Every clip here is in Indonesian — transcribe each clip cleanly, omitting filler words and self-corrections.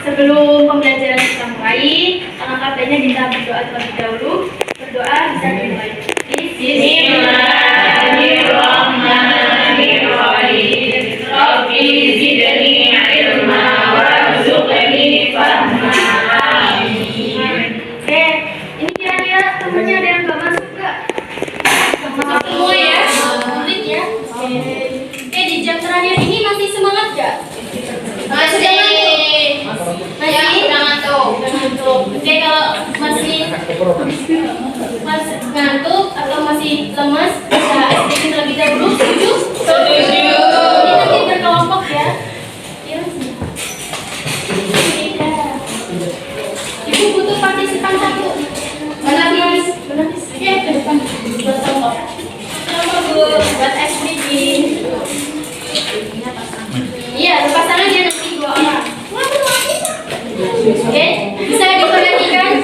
Sebelum pembelajaran kita mulai, alangkah baiknya kita berdoa terlebih dahulu. Berdoa bisa dimulai. Bismillahirrahmanirrahim. Rabbi zidni ilma warzuqni fahma. Oke, ini kira-kira temennya ada yang nggak masuk nggak? Masuk semua ya, sulit ya. Oke, di jam terakhir ini masih semangat nggak? Masih ngantuk. Oke, kalau masih ngantuk atau masih lemas, bisa sedikit terlebih dahulu. Setuju? Setuju. Ini nanti berkelompok ya. Ibu butuh partisipan satu. Menangis. Oke, ke depan. Buat kelompok. Buat SPG. Iya, berpasangan ya nanti 2 orang. Oke, bisa diperhatikan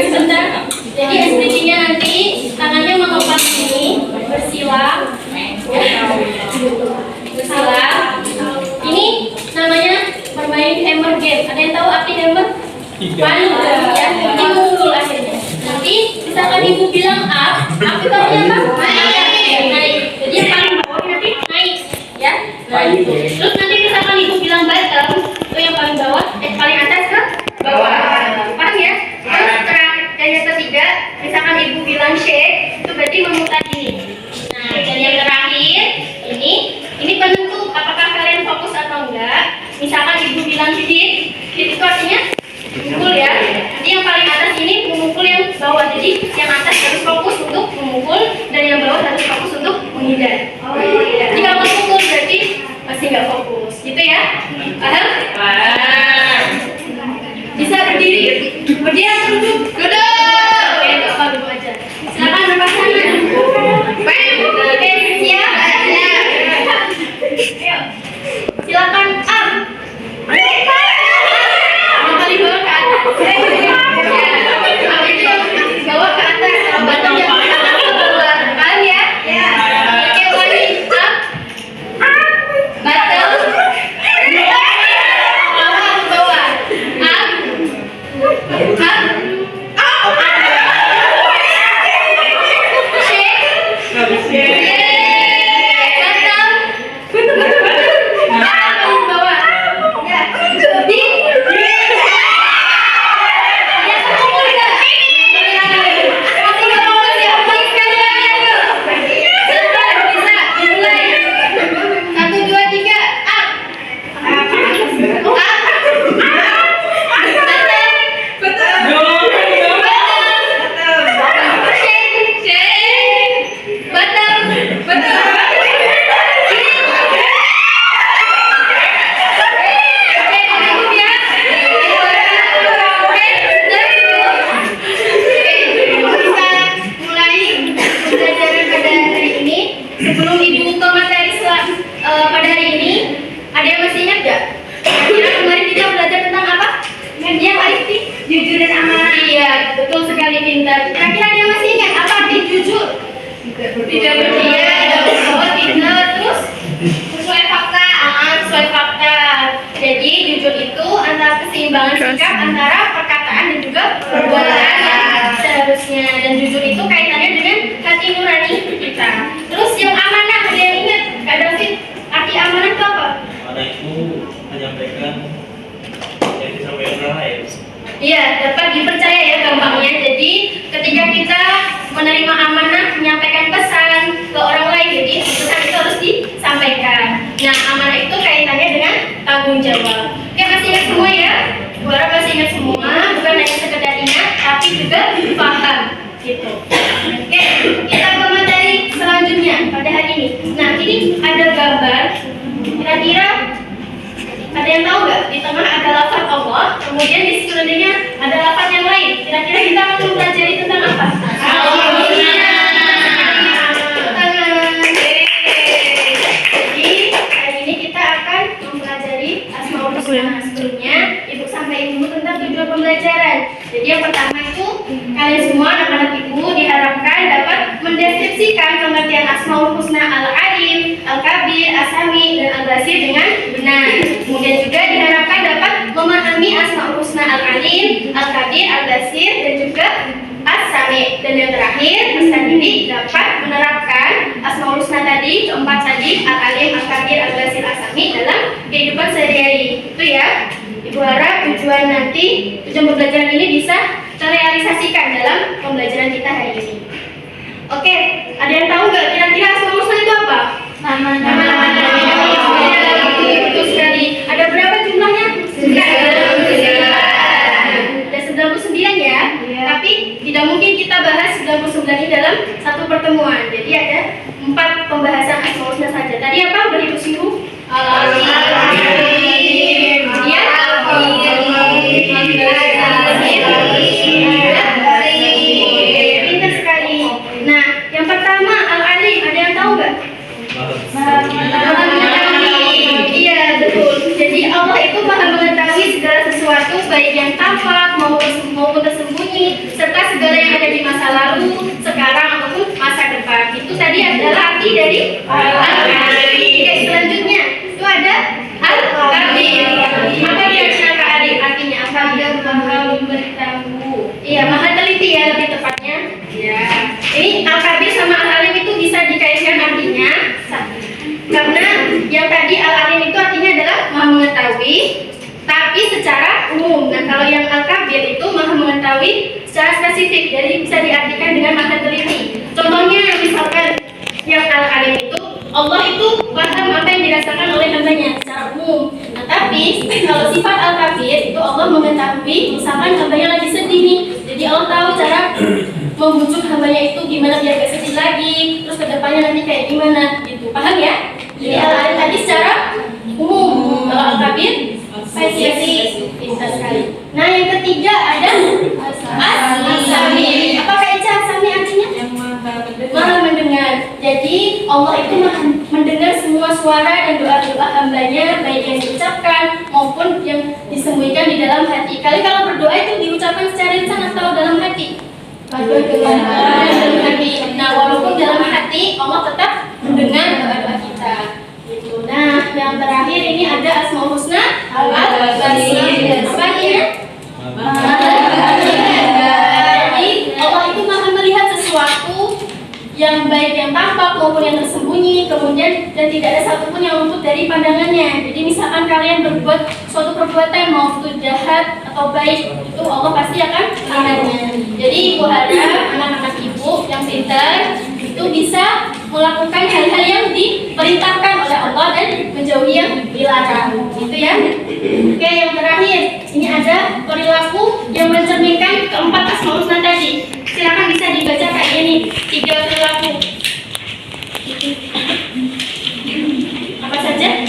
sebentar. Jadi SPG-nya nanti tangannya mengepal sini, bersila. Ini namanya bermain hammer game. Ada yang tahu arti hammer? Palu ya. Ini memukul akhirnya. Nanti misalkan ibu bilang up itu artinya apa? Naik. Jadi yang paling bawah nanti naik, ya. Terus nanti misalkan ibu bilang bottom, itu yang paling bawah, paling atas ke bawah. Paham ya? Terus dan yang ketiga, misalkan ibu bilang shake, itu berarti memutar ini. Nah, dan yang terakhir, ini penentu apakah kalian fokus atau enggak. Misalkan ibu bilang hit itu artinya memukul ya. Nanti yang paling atas ini memukul yang bawah. Jadi yang atas harus fokus untuk memukul dan yang bawah harus fokus untuk menghindar. Jadi kalau memukul berarti masih nggak fokus, gitu ya? Paham? Bisa berdiri, berdiri atau duduk? Duduk. Oke, nggak apa duduk aja. Silakan berpasangan. Oke, siap? Siap. Silakan up. Maka dibawa ke atas. Bawa ke atas. Bottom yang ke bawah. Paham ya? Oke, ulangi up. Bottom. Sebelum ibu ke materi pada hari ini, ada yang masih ingat gak? Ya, kemarin kita belajar tentang apa? Yang arti jujur dan amanah. Iya, betul sekali pintar. Kira-kira ada yang masih ingat apa arti jujur? Tidak berdia, tidak berbohong, tidak terus sesuai fakta. Sesuai fakta. Jadi jujur itu antara keseimbangan sikap antara perkataan dan juga perbuatan seharusnya. Dan jujur itu kaitannya dengan hati nurani kita. Terus yang amanah, ada yang ingat? Kak David, arti amanah itu apa? Amanah itu menyampaikan yang disampaikan orang lain. Iya, dapat dipercaya ya gampangnya. Jadi ketika kita menerima amanah, menyampaikan pesan ke orang lain, jadi pesan itu harus disampaikan. Nah, amanah itu kaitannya dengan tanggung jawab. Oke, masih ingat semua ya? Bu harap masih ingat semua, bukan hanya sekedar ingat, tapi juga paham gitu. Oke, kita Allah. Kemudian di sekelilingnya ada lafaz yang lain. Kira-kira kita akan mempelajari tentang apa? Sebelumnya ibu sampaikan dulu tentang tujuan pembelajaran. Jadi yang pertama itu kalian semua anak-anak ibu diharapkan dapat mendeskripsikan pengertian Asmaul Husna Al-Alim, Al-Kabir, As-Sami, dan Al-Basir dengan benar. Kemudian juga diharapkan dapat memahami Asmaul Husna Al-Alim, Al-Kabir, Al-Basir, dan juga As-Sami. Dan yang terakhir, peserta didik dapat menerapkan Asmaul Husna tadi, keempat tadi, Al-Alim, Al-Kabir, Al-Basir, As-Sami dalam kehidupan sehari-hari. Itu ya. Ibu harap tujuan pembelajaran ini bisa terrealisasikan dalam pembelajaran kita hari ini. Oke, ada yang tahu nggak kira-kira Asmaul Husna itu apa? Nama-nama. Betul sekali. Ada berapa jumlahnya? 99 ya. Tapi tidak mungkin kita bahas 99 ini dalam satu pertemuan. Jadi ada 4 pembahasan Asmaul Husna saja. Tadi apa? Udah ibu singgung? Pintar sekali. Nah, yang pertama Al-Alim, ada yang tahu nggak? Iya, betul. Jadi Allah itu maha mengetahui segala sesuatu, baik yang tampak maupun tersembunyi, serta segala yang ada di masa lalu, sekarang ataupun masa depan. Itu tadi adalah arti dari Al-Alim. Oke, selanjutnya itu ada Al-Kabir. Apa kira-kira Kak Ari artinya apa? Maha memberitahu. Iya, maha teliti ya lebih tepatnya. Ya. Ini Al-Kabir sama Al-Alim itu bisa dikaitkan artinya karena yang tadi Al-Alim itu artinya adalah maha mengetahui tapi secara umum. Nah, kalau yang Al-Kabir itu maha mengetahui secara spesifik, jadi bisa diartikan dengan maha teliti. Contohnya misalkan yang Al-Alim itu Allah itu paham apa yang dirasakan oleh hambanya secara umum. Nah, tapi kalau sifat Al-Kabir itu Allah mengetahui, misalkan hambanya lagi sedih nih, jadi Allah tahu cara membujuk hambanya itu gimana biar gak sedih lagi, terus kedepannya nanti kayak gimana gitu. Paham ya? Jadi Al-Alim tadi secara umum, kalau Al-Kabir spesifik. Pintar sekali. Nah, yang ketiga ada As-Sami. Apakah itu As-Sami artinya? Maha mendengar. Jadi Allah itu mendengar semua suara dan doa-doa hambanya, baik yang diucapkan maupun yang disembunyikan di dalam hati. Kalau berdoa itu diucapkan secara lisan atau dalam hati? Dalam hati. Nah, walaupun dalam hati Allah tetap mendengar doa-doa kita. Gitu. Nah, yang terakhir ini ada Asmaul Husna Al-Basir. Apa ini? Jadi Allah itu maha melihat sesuatu yang baik yang tampak maupun yang tersembunyi, kemudian dan tidak ada satupun yang luput dari pandangannya. Jadi misalkan kalian berbuat suatu perbuatan mau itu jahat atau baik, itu Allah pasti akan melihatnya. Jadi ibu harap anak-anak ibu yang pintar itu bisa melakukan hal-hal yang diperintahkan oleh Allah dan menjauhi yang dilarang. Gitu ya. Oke, yang terakhir ini ada perilaku yang mencerminkan keempat Asmaul Husna tadi. Silakan bisa dibaca kayak ini, 3 perilaku. Apa saja?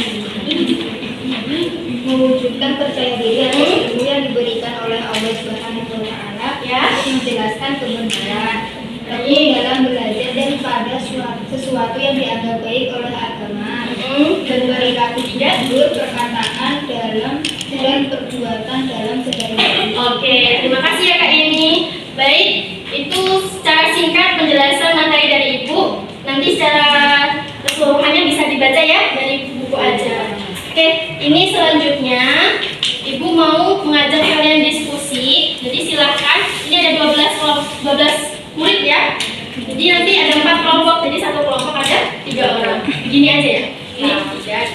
Mewujudkan percaya diri atas ilmu yang diberikan oleh Allah Subhanahu wa Ta'ala, ya, menjelaskan kebenaran, tekun dalam belajar daripada sesuatu yang dianggap baik oleh agama, dan perilaku jujur, perkataan dalam dan perbuatan dalam segala. Oke, terima kasih ya Kak Yeni. Baik, itu secara singkat penjelasan materi dari Ibu. Nanti secara keseluruhannya bisa dibaca ya dari buku aja. Oke, ini selanjutnya Ibu mau mengajak kalian diskusi. Jadi silakan. Ini ada 12 murid ya. Jadi nanti ada 4 kelompok. Jadi satu kelompok ada 3 orang. Begini aja ya. Ini 3.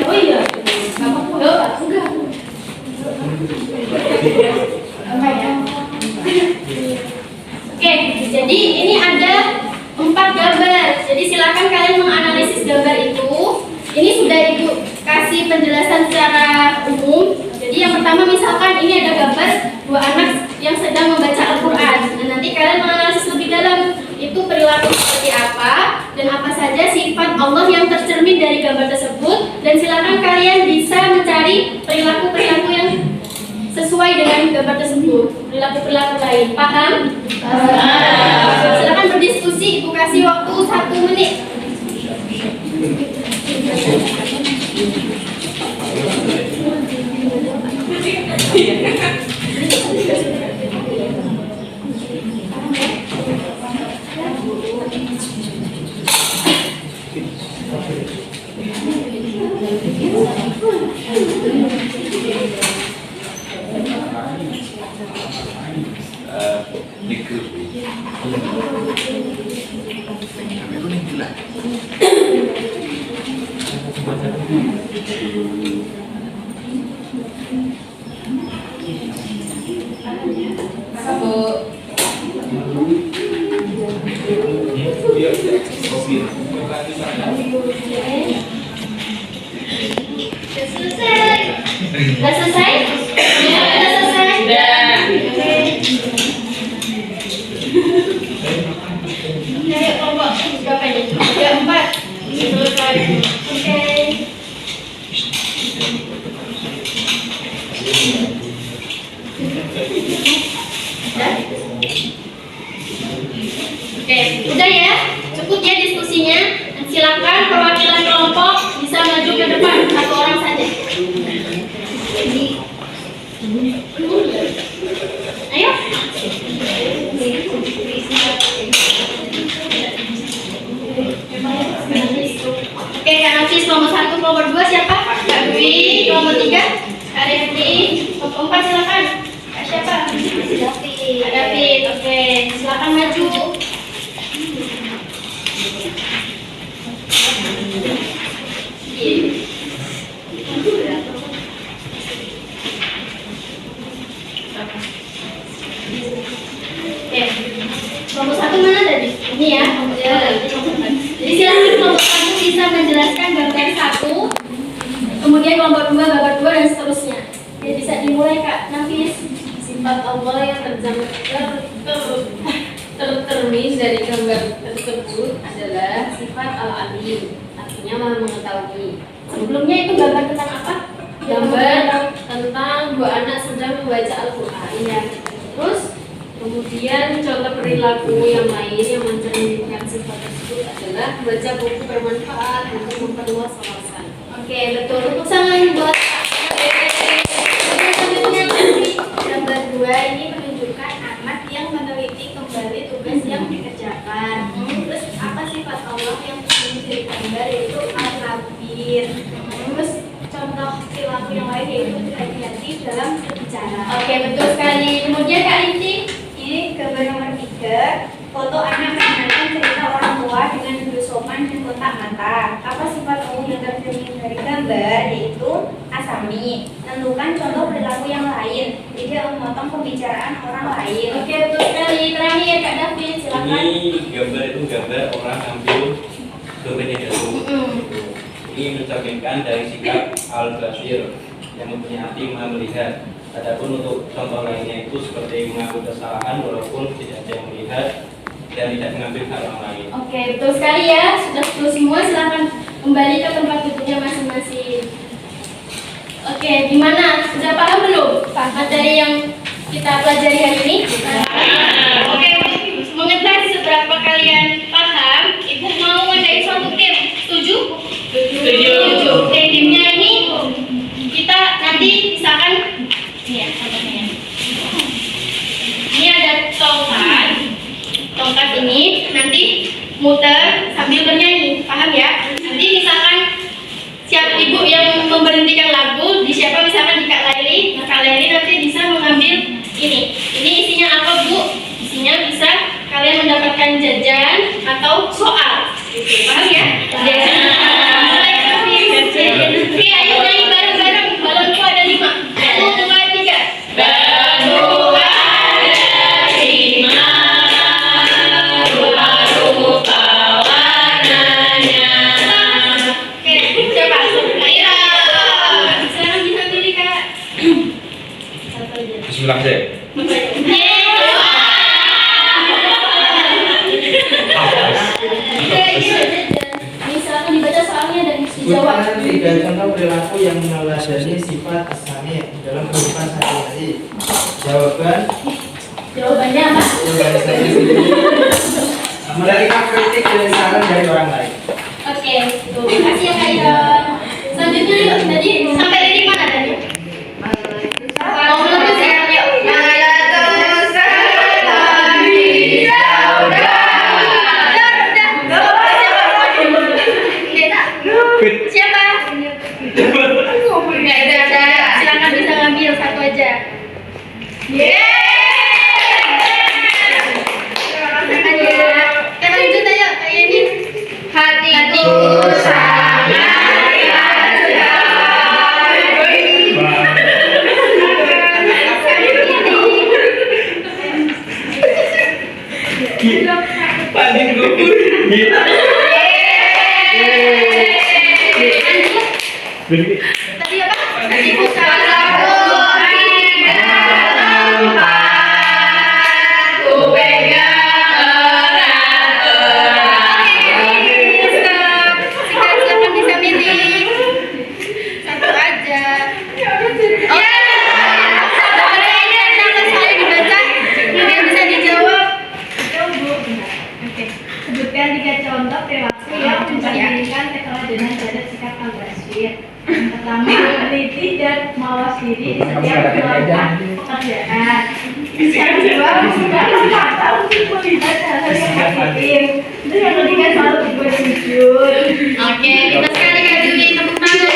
Oh iya, enggak. Oke, jadi ini ada 4 gambar. Jadi silakan kalian menganalisis gambar itu. Ini sudah Ibu kasih penjelasan secara umum. Jadi yang pertama misalkan ini ada gambar 2 anak yang sedang membaca Al-Quran. Dan nanti kalian menganalisis lebih dalam. itu perilaku seperti apa dan apa saja sifat Allah yang tercermin dari gambar tersebut, dan silakan kalian bisa mencari perilaku-perilaku yang sesuai dengan gambar tersebut, perilaku-perilaku lain. Paham? Silakan berdiskusi, Ibu kasih waktu 1 menit. Sudah selesai? Sudah selesai? Oke, kelompok berapa ini? 4. Selesai. Oke. Oke, udah ya? Cukup ya diskusinya. Silakan perwakilan kelompok bisa maju ke depan, 1 orang saja. Ayo. Oke, Kak Nafis nomor 1, nomor 2 siapa? Kak Dwi, nomor 3 Kak Refli, nomor 4 silakan. Kak siapa? Kak David. Oke, silakan maju. Nomor 1 mana tadi? Ini ya. Jadi silakan kelompok 1 bisa menjelaskan gambar 1, kemudian kelompok 2 gambar 2 dan seterusnya. Jadi bisa dimulai Kak Nafis. Sifat Allah yang tercermin dari gambar tersebut adalah sifat al-alim, artinya maha mengetahui. Sebelumnya itu gambar tentang apa? Gambar tentang 2 anak sedang membaca Al-Quran. Iya. Terus Kemudian contoh perilaku yang lain yang mencerminkan sifat tersebut adalah membaca buku bermanfaat untuk memperluas wawasan. oke, betul. Tepuk tangan buat selanjutnya gambar 2 ini menunjukkan anak yang meneliti kembali tugas yang dikerjakan. Terus apa sifat Allah yang menjadi gambar yaitu al-khabir. Terus contoh perilaku yang lain yaitu hati-hati dalam berbicara. Oke, betul sekali. Kemudian Kak Inti, ini gambar nomor 3, foto anak mengenalkan cerita orang tua dengan duduk sopan dan kontak mata. Apa sifat Allah yang tercermin dari gambar yaitu asami. Tentukan contoh perilaku yang lain, tidak memotong pembicaraan orang lain. Oke, betul sekali. Terakhir Kak David, silakan. Ini gambar itu gambar orang ambil dompetnya jatuh. Ini mencerminkan dari sikap al-basir yang mempunyai hati maha melihat. Adapun untuk contoh lainnya itu seperti mengaku kesalahan walaupun tidak ada yang melihat dan tidak mengambil hak orang lain. Oke, betul sekali ya. Sudah full semua, silakan kembali ke tempat duduknya masing-masing. Oke, gimana? Sudah paham belum materi yang kita pelajari hari ini? Oke, mengetes seberapa kalian paham, Ibu mau ngadain suatu tim. Setuju? Setuju. Oke, timnya ini kita nanti misalkan ini ya, contohnya. Ini ada tongkat ini nanti muter sambil bernyanyi, paham ya? Nanti misalkan siap ibu yang memberhentikan lagu, di siapa misalkan di Kak Laili, nah Kak Laili nanti bisa mengambil ini isinya apa Bu? Isinya bisa kalian mendapatkan jajan atau soal, gitu. Paham ya? Oke, ayo nyanyi bareng-bareng, balonku ada 5. 1, 2, 3. Balonku ada 5. Bismillah deh. Ini silakan dibaca soalnya dan dijawab. Sebutkan 3 contoh perilaku yang meneladani sifat as-sami dalam kehidupan sehari-hari. Jawabannya apa? Jawaban saya sendiri menerima kritik dan saran dari orang lain. Oke, terima kasih ya Kak Iron. Selanjutnya yuk, tadi sampai di mana tadi? Mau menutup ya? Yuk. Siapa? Nggak ada. Silakan bisa ngambil satu aja. Silakan ya. Kita lanjut aja. Kayak ini. Hatiku sangat Paling gugur. Tadi apa? Hatiku sangat ku pegang erat. Silakan bisa milih satu aja. Oh, pertanyaannya nama saya dibaca, kemudian bisa dijawab. Oke. Sebutkan 3 contoh perilaku yang mencerminkan keteladanan terhadap sikap al-basir. Pertama, teliti dan mawas diri di setiap melakukan pekerjaan. Yang kedua, menggunakan kata untuk melihat hal-hal yang positif. Dan yang ketiga, selalu berbuat jujur. Oke, kita sekali lagi tepuk tangan.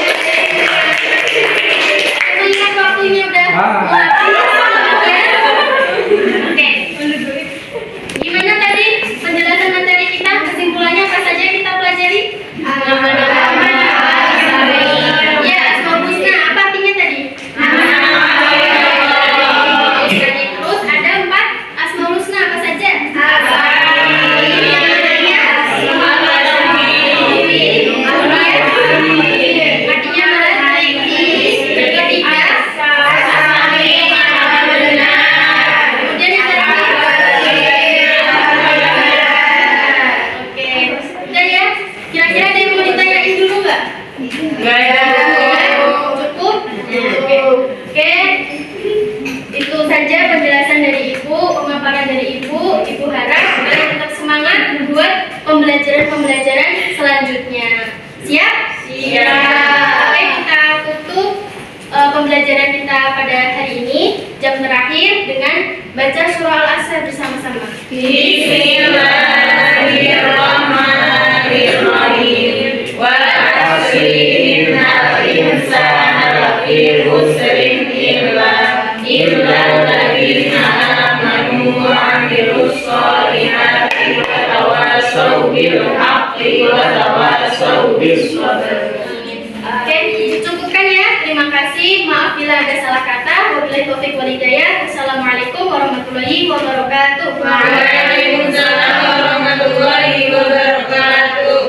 Melihat waktunya udah. Oke. Gimana tadi penjelasan materi kita? Kesimpulannya apa saja yang kita pelajari? Ya, Asmaul Husna. Apa artinya tadi? Terus ada 4 Asmaul Husna apa saja? Artinya pembelajaran selanjutnya. Siap? Siap. Oke, kita tutup pembelajaran kita pada hari ini, jam terakhir dengan baca surah Al-Asr bersama-sama. Bismillahirrahmanirrahim. Wal 'asri innal insana lafi khusrin illa alladziina aamanu wa 'amilus shalihati wa tawassaw bil haqqi wa tawassaw bis sabr. Oke, cukupkan ya. Terima kasih. Maaf bila ada salah kata. Wabillahi taufiq wal hidayah. Wassalamualaikum warahmatullahi wabarakatuh. Waalaikumsalam warahmatullahi wabarakatuh.